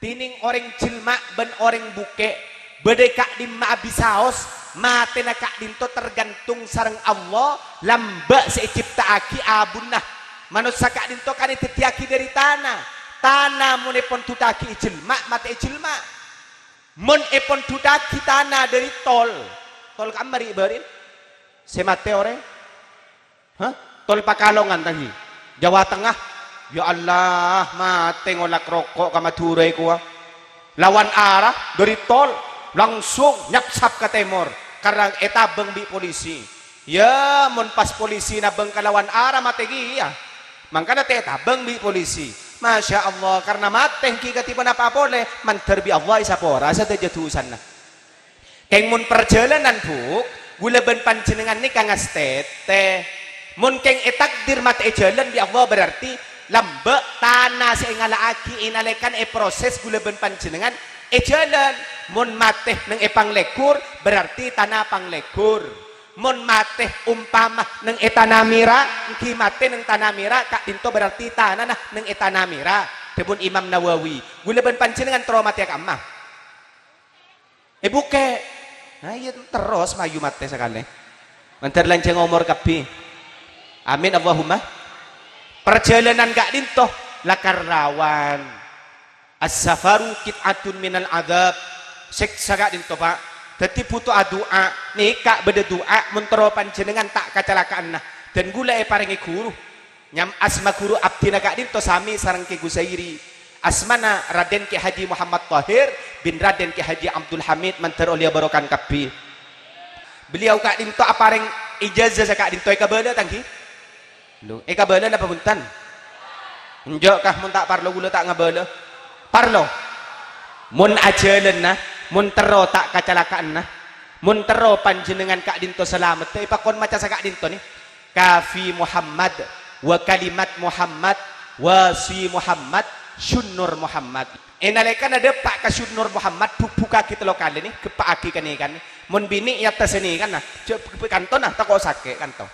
tining orang jelma ben orang buke bedekak di maabisaos mate na kak dinto tergantung sareng Allah lamba seiciptaaki abunah manusia kak dinto kan ititiaki dari tanah mun epon tutaki jelma mate jelma mun epon tutaki tanah dari tol kamari berin semate ore tol Pakalongan tadi Jawa Tengah ya Allah mate ngolak rokok ka Madurai kuah lawan arah dari tol langsung nyapsap ke timur karena etabeng bi polisi ya mun pas polisi nabeng kalawan arah mate ya mangkana te etabeng bi polisi Masya Allah karena mate kita tiba apa boleh manter bi Allah isapora sa jatusan na keng mun perjalanan buk gula ben panjenengan ni kang astete mun keng etakdir mate jalan bi Allah berarti lambek tanah seingalaaki inalekan proses gula ben panjenengan jalan mun mateh neng epang lekur berarti tanah panglekur mun mateh umpama neng etanamira ki mate neng tanamira kak dinto berarti tanah nah neng etanamira kebun Imam Nawawi gula ben panjenengan trauma tiak amah buke nah iya terus mayu mate sekali mantar lanceng umur kapi amin Allahumma perjalanan kak dinto lakar rawan as-safaru kit'atun minal adab siksa kak dinto pak dadi butuh doa nih kak beda doa mentero panjenengan tak kecelakaan nah dan gula paringi guru nyam asma guru abdina kak dinto sami sareng ke Gusairi asmana Raden Ki Haji Muhammad Tahir bin Raden Ki Haji Abdul Hamid mentero lia barokan kapi beliau kak dinto apareng ijazah sa kak dinto kabala tangki lo kabala na pamuntan njok kah mun tak parlo gula tak ngabala parlo mun ajalan na mun tero tak kecelakaan na mun tero panjenengan kak dinto selamat tapi pakon maca sa kak dinto nih kafi Muhammad wa kalimat Muhammad wa si Muhammad Syunnur Muhammad enalekan ada pak ka Syunnur Muhammad buka kita lokal ini kepaaki kan ikan mun bini ya seni kan nah kanto nah tak kok sake kanto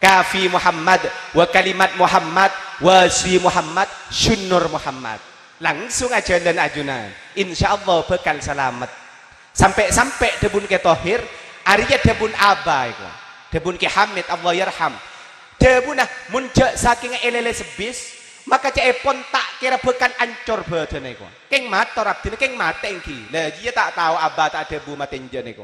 kafi Muhammad wa kalimat Muhammad wa si Muhammad Syunnur Muhammad langsung aja dan ajunan insya Allah bekal selamat sampai debun ke Tohir ariya debun Aba itu debun ke Hamid Allah yarham debun nah muncak saking elele sebis maka cepon tak kira bekan ancur badan itu keng mator abdine keng mate engki lah dia tak tahu Aba tak debu maten jen itu